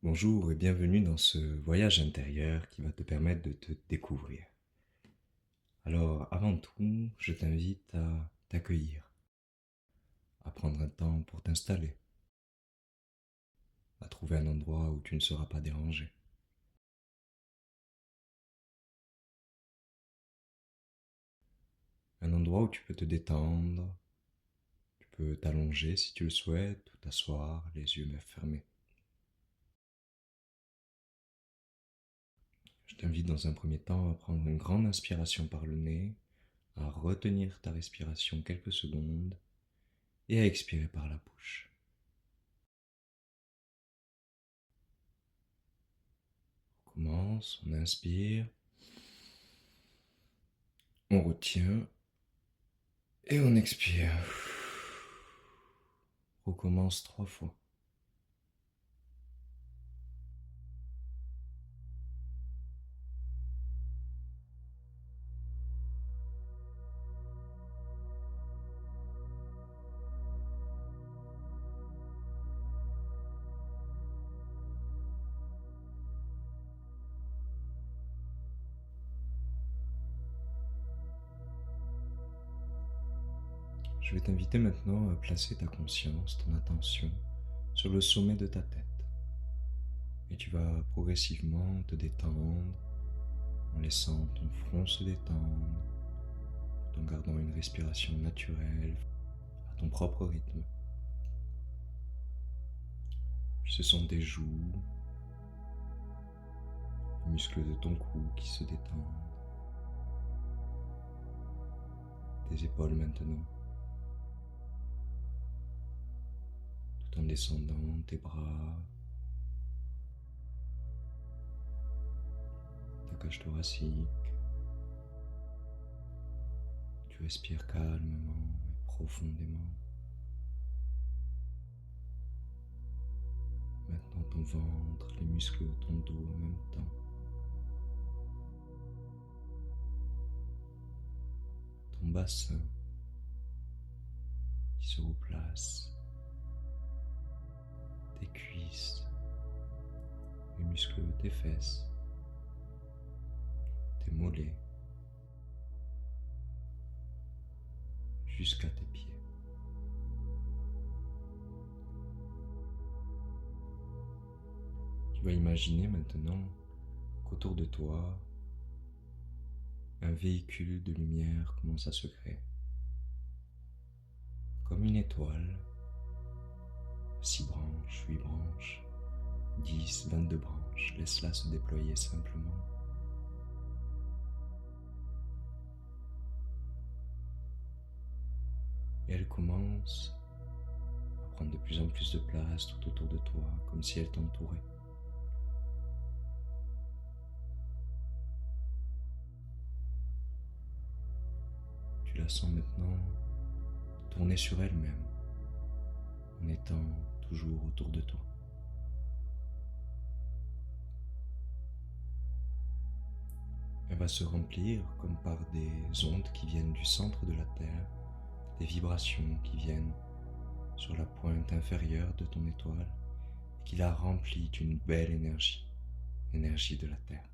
Bonjour et bienvenue dans ce voyage intérieur qui va te permettre de te découvrir. Alors, avant tout, je t'invite à t'accueillir, à prendre un temps pour t'installer, à trouver un endroit où tu ne seras pas dérangé. Un endroit où tu peux te détendre, tu peux t'allonger si tu le souhaites, ou t'asseoir, les yeux fermés. Je t'invite dans un premier temps à prendre une grande inspiration par le nez, à retenir ta respiration quelques secondes et à expirer par la bouche. On commence, on inspire, on retient et on expire. Recommence 3 fois. Je vais t'inviter maintenant à placer ta conscience, ton attention sur le sommet de ta tête. Et tu vas progressivement te détendre en laissant ton front se détendre, tout en gardant une respiration naturelle à ton propre rythme. Puis ce sont tes joues, les muscles de ton cou qui se détendent, tes épaules maintenant, tout en descendant tes bras, ta cage thoracique. Tu respires calmement et profondément. Maintenant ton ventre, les muscles de ton dos en même temps. Ton bassin qui se replace. Tes cuisses, les muscles de tes fesses, tes mollets, jusqu'à tes pieds. Tu vas imaginer maintenant qu'autour de toi, un véhicule de lumière commence à se créer. Comme une étoile, 6 branches, 8 branches, 10, 22 branches, laisse-la se déployer simplement. Et elle commence à prendre de plus en plus de place tout autour de toi, comme si elle t'entourait. Tu la sens maintenant tourner sur elle-même, en étant toujours autour de toi. Elle va se remplir comme par des ondes qui viennent du centre de la Terre, des vibrations qui viennent sur la pointe inférieure de ton étoile et qui la remplit d'une belle énergie, l'énergie de la Terre.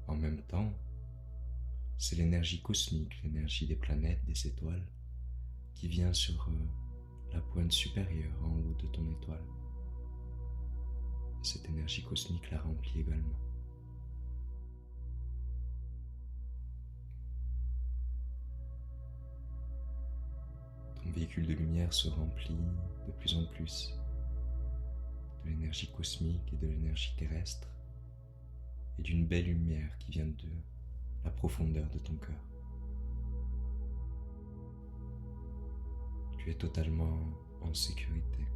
En même temps, c'est l'énergie cosmique, l'énergie des planètes, des étoiles, qui vient sur la pointe supérieure en haut de ton étoile. Et cette énergie cosmique la remplit également. Ton véhicule de lumière se remplit de plus en plus de l'énergie cosmique et de l'énergie terrestre et d'une belle lumière qui vient de la profondeur de ton cœur. Tu es totalement en sécurité.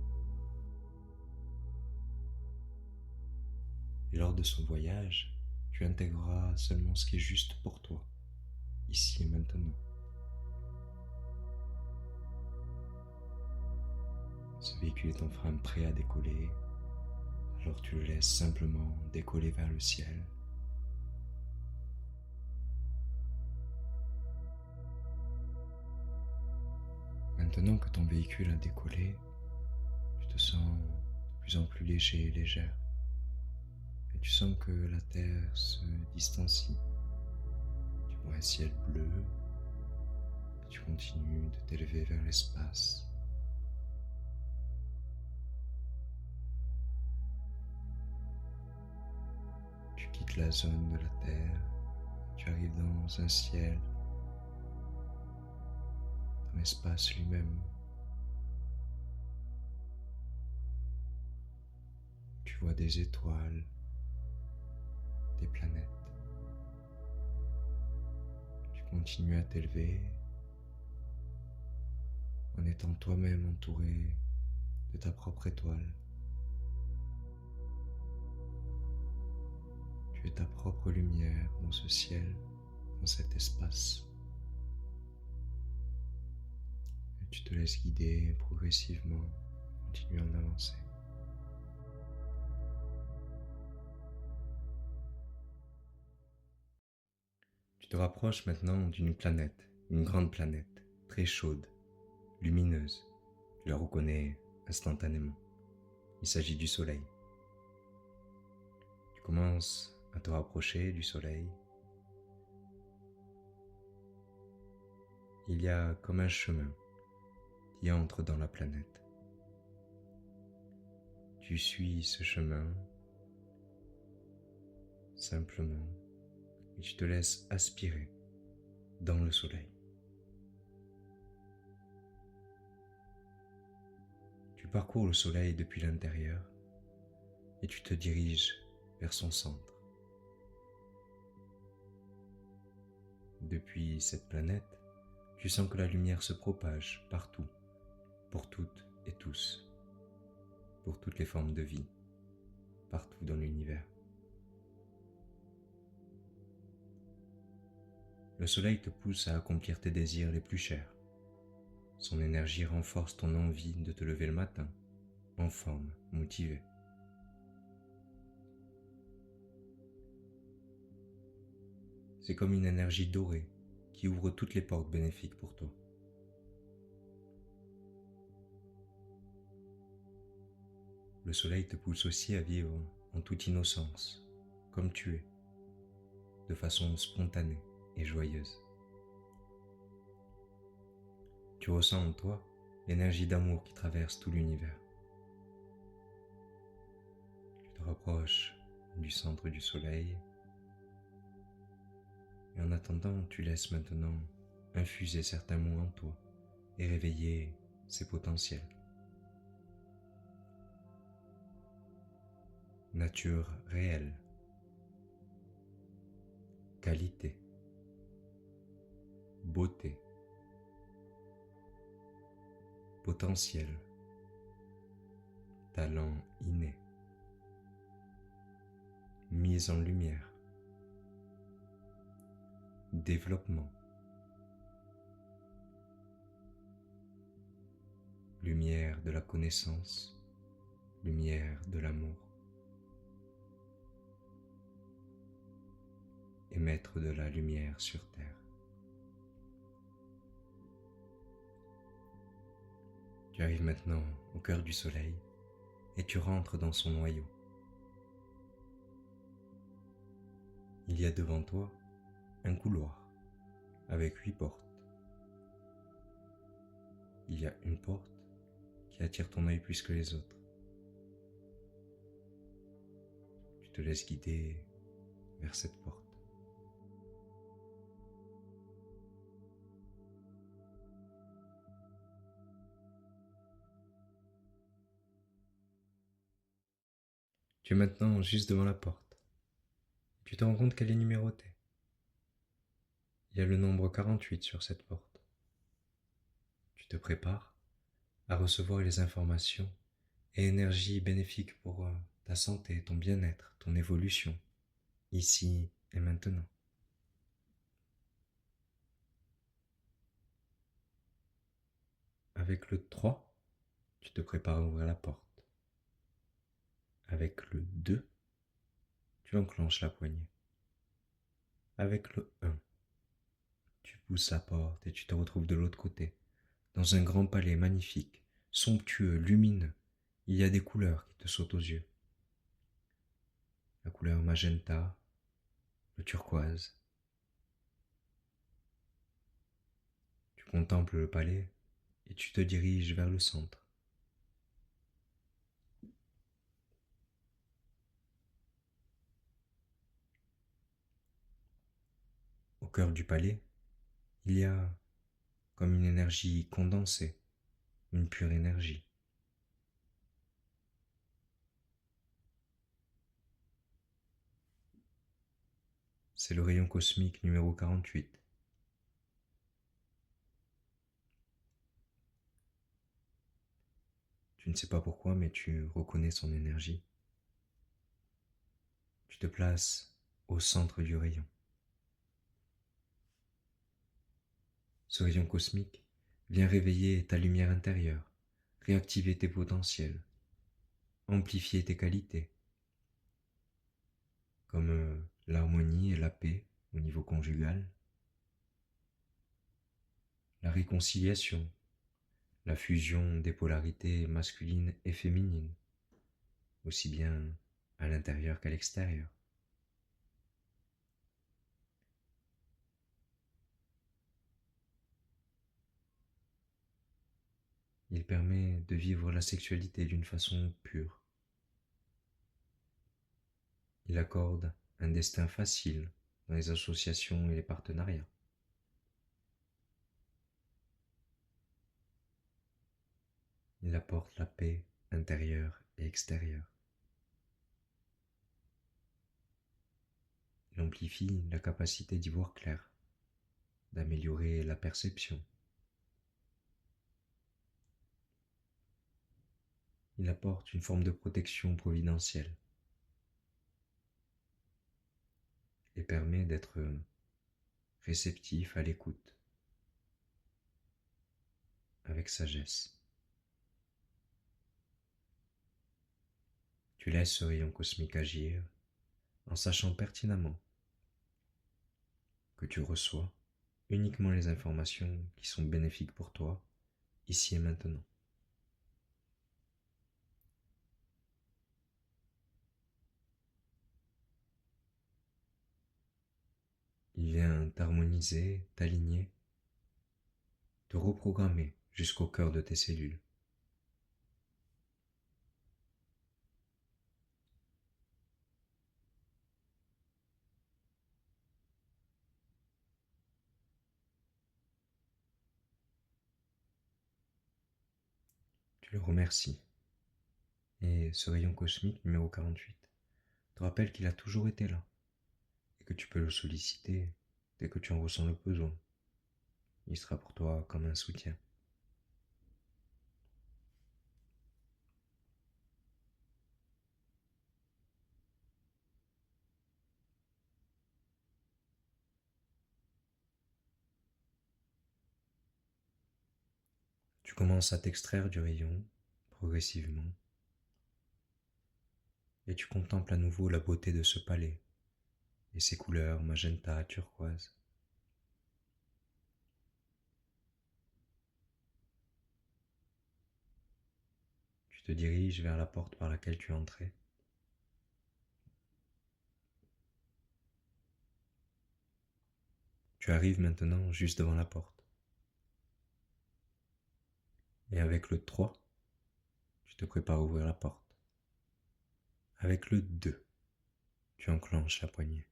Et lors de ce voyage, tu intégreras seulement ce qui est juste pour toi, ici et maintenant. Ce véhicule est enfin prêt à décoller, alors tu le laisses simplement décoller vers le ciel. Maintenant que ton véhicule a décollé, tu te sens de plus en plus léger et légère. Et tu sens que la Terre se distancie. Tu vois un ciel bleu et tu continues de t'élever vers l'espace. Tu quittes la zone de la Terre, tu arrives dans un ciel, dans l'espace lui-même. Tu vois des étoiles, des planètes. Tu continues à t'élever en étant toi-même entouré de ta propre étoile. Tu es ta propre lumière dans ce ciel, dans cet espace. Et tu te laisses guider progressivement, continuant d'avancer. Tu te rapproches maintenant d'une planète, une grande planète, très chaude, lumineuse. Tu la reconnais instantanément. Il s'agit du Soleil. Tu commences à te rapprocher du Soleil. Il y a comme un chemin qui entre dans la planète. Tu suis ce chemin simplement et tu te laisses aspirer dans le Soleil. Tu parcours le Soleil depuis l'intérieur et tu te diriges vers son centre. Depuis cette planète, tu sens que la lumière se propage partout, pour toutes et tous, pour toutes les formes de vie, partout dans l'univers. Le Soleil te pousse à accomplir tes désirs les plus chers. Son énergie renforce ton envie de te lever le matin, en forme, motivé. C'est comme une énergie dorée qui ouvre toutes les portes bénéfiques pour toi. Le Soleil te pousse aussi à vivre en toute innocence, comme tu es, de façon spontanée et joyeuse. Tu ressens en toi l'énergie d'amour qui traverse tout l'univers. Tu te rapproches du centre du Soleil et en attendant, tu laisses maintenant infuser certains mots en toi et réveiller ses potentiels. Nature réelle, qualité, beauté, potentiel, talent inné, mise en lumière, développement, lumière de la connaissance, lumière de l'amour, émettre de la lumière sur terre. Tu arrives maintenant au cœur du Soleil et tu rentres dans son noyau. Il y a devant toi un couloir avec 8 portes. Il y a une porte qui attire ton œil plus que les autres. Tu te laisses guider vers cette porte. Tu es maintenant juste devant la porte. Tu te rends compte qu'elle est numérotée. Il y a le nombre 48 sur cette porte. Tu te prépares à recevoir les informations et énergies bénéfiques pour ta santé, ton bien-être, ton évolution, ici et maintenant. Avec le 3, tu te prépares à ouvrir la porte. Avec le 2, tu enclenches la poignée. Avec le 1, tu pousses la porte et tu te retrouves de l'autre côté, dans un grand palais magnifique, somptueux, lumineux. Il y a des couleurs qui te sautent aux yeux. La couleur magenta, le turquoise. Tu contemples le palais et tu te diriges vers le centre. Au cœur du palais, il y a comme une énergie condensée, une pure énergie. C'est le rayon cosmique numéro 48. Tu ne sais pas pourquoi, mais tu reconnais son énergie. Tu te places au centre du rayon. Ce rayon cosmique vient réveiller ta lumière intérieure, réactiver tes potentiels, amplifier tes qualités, comme l'harmonie et la paix au niveau conjugal, la réconciliation, la fusion des polarités masculines et féminines, aussi bien à l'intérieur qu'à l'extérieur. Il permet de vivre la sexualité d'une façon pure. Il accorde un destin facile dans les associations et les partenariats. Il apporte la paix intérieure et extérieure. Il amplifie la capacité d'y voir clair, d'améliorer la perception. Il apporte une forme de protection providentielle et permet d'être réceptif à l'écoute, avec sagesse. Tu laisses ce rayon cosmique agir en sachant pertinemment que tu reçois uniquement les informations qui sont bénéfiques pour toi, ici et maintenant. Il vient t'harmoniser, t'aligner, te reprogrammer jusqu'au cœur de tes cellules. Tu le remercies. Et ce rayon cosmique numéro 48 te rappelle qu'il a toujours été là et que tu peux le solliciter dès que tu en ressens le besoin. Il sera pour toi comme un soutien. Tu commences à t'extraire du rayon progressivement et tu contemples à nouveau la beauté de ce palais et ses couleurs magenta, turquoise. Tu te diriges vers la porte par laquelle tu entrais. Tu arrives maintenant juste devant la porte. Et avec le 3, tu te prépares à ouvrir la porte. Avec le 2, tu enclenches la poignée.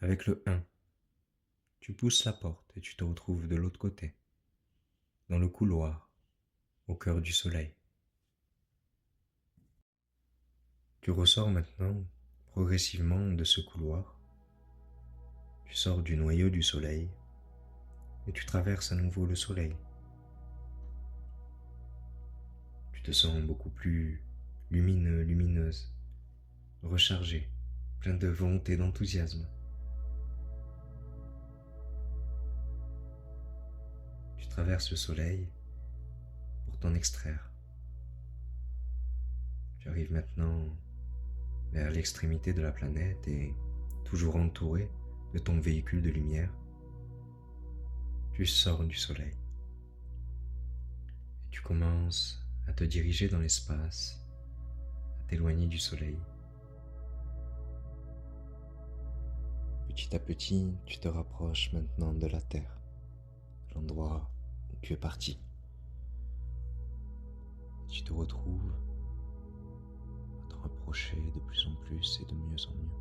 Avec le 1, tu pousses la porte et tu te retrouves de l'autre côté, dans le couloir, au cœur du soleil. Tu ressors maintenant progressivement de ce couloir. Tu sors du noyau du soleil et tu traverses à nouveau le soleil. Tu te sens beaucoup plus lumineux, lumineuse, rechargé, plein de volonté et d'enthousiasme. Tu traverses le soleil pour t'en extraire. Tu arrives maintenant vers l'extrémité de la planète et, toujours entouré de ton véhicule de lumière, tu sors du soleil. Tu commences à te diriger dans l'espace, à t'éloigner du soleil. Petit à petit, tu te rapproches maintenant de la Terre, l'endroit où tu es parti. Tu te retrouves à te rapprocher de plus en plus et de mieux en mieux.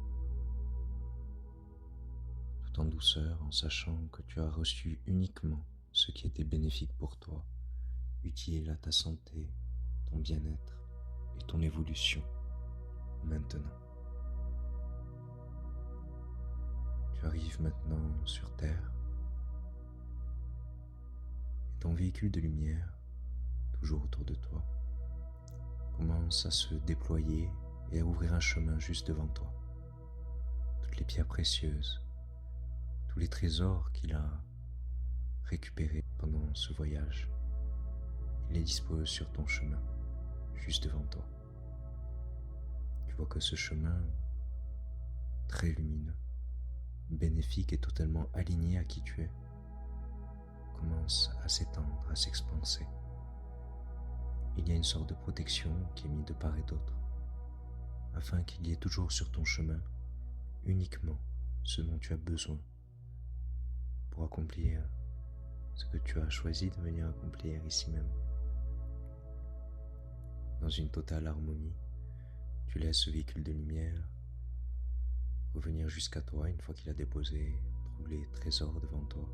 Tout en douceur, en sachant que tu as reçu uniquement ce qui était bénéfique pour toi, utile à ta santé, ton bien-être et ton évolution maintenant. Tu arrives maintenant sur Terre et ton véhicule de lumière, toujours autour de toi, commence à se déployer et à ouvrir un chemin juste devant toi. Toutes les pierres précieuses, tous les trésors qu'il a récupérés pendant ce voyage, il les dispose sur ton chemin, juste devant toi. Tu vois que ce chemin, très lumineux, bénéfique et totalement aligné à qui tu es, commence à s'étendre, à s'expanser. Il y a une sorte de protection qui est mise de part et d'autre, afin qu'il y ait toujours sur ton chemin uniquement ce dont tu as besoin pour accomplir ce que tu as choisi de venir accomplir ici même. Dans une totale harmonie, tu laisses ce véhicule de lumière revenir jusqu'à toi une fois qu'il a déposé tous les trésors devant toi.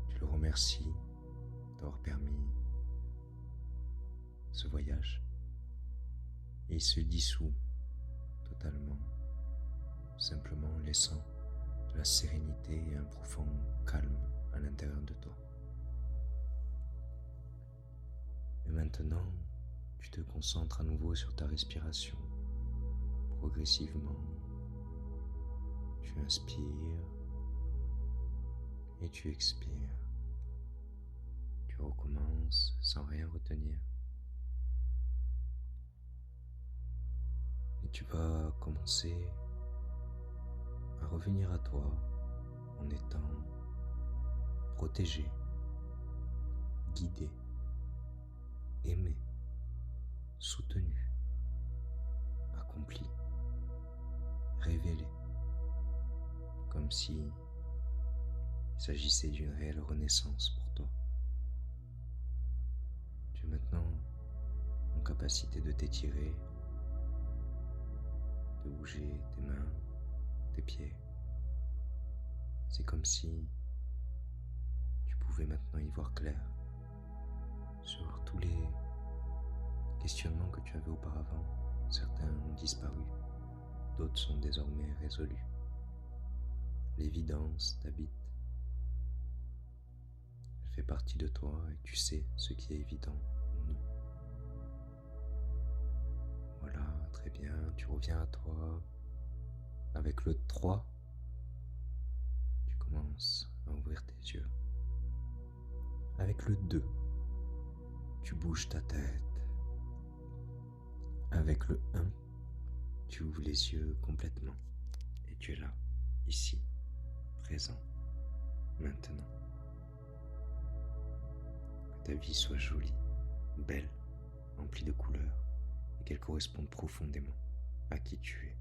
Tu le remercies d'avoir permis ce voyage et il se dissout totalement, simplement laissant de la sérénité et un profond calme à l'intérieur de toi. Et maintenant, tu te concentres à nouveau sur ta respiration. Progressivement, tu inspires et tu expires. Tu recommences sans rien retenir. Et tu vas commencer à revenir à toi en étant protégé, guidé, aimé, soutenu, accompli, révélé, comme si il s'agissait d'une réelle renaissance pour toi. Tu es maintenant en capacité de t'étirer, de bouger tes mains, tes pieds. C'est comme si tu pouvais maintenant y voir clair sur tous les questionnements que tu avais auparavant. Certains ont disparu, d'autres sont désormais résolus. L'évidence t'habite. Elle fait partie de toi et tu sais ce qui est évident ou non. Voilà, très bien, tu reviens à toi. Avec le 3, tu commences à ouvrir tes yeux. Avec le 2, tu bouges ta tête. Avec le 1, tu ouvres les yeux complètement et tu es là, ici, présent, maintenant. Que ta vie soit jolie, belle, remplie de couleurs et qu'elle corresponde profondément à qui tu es.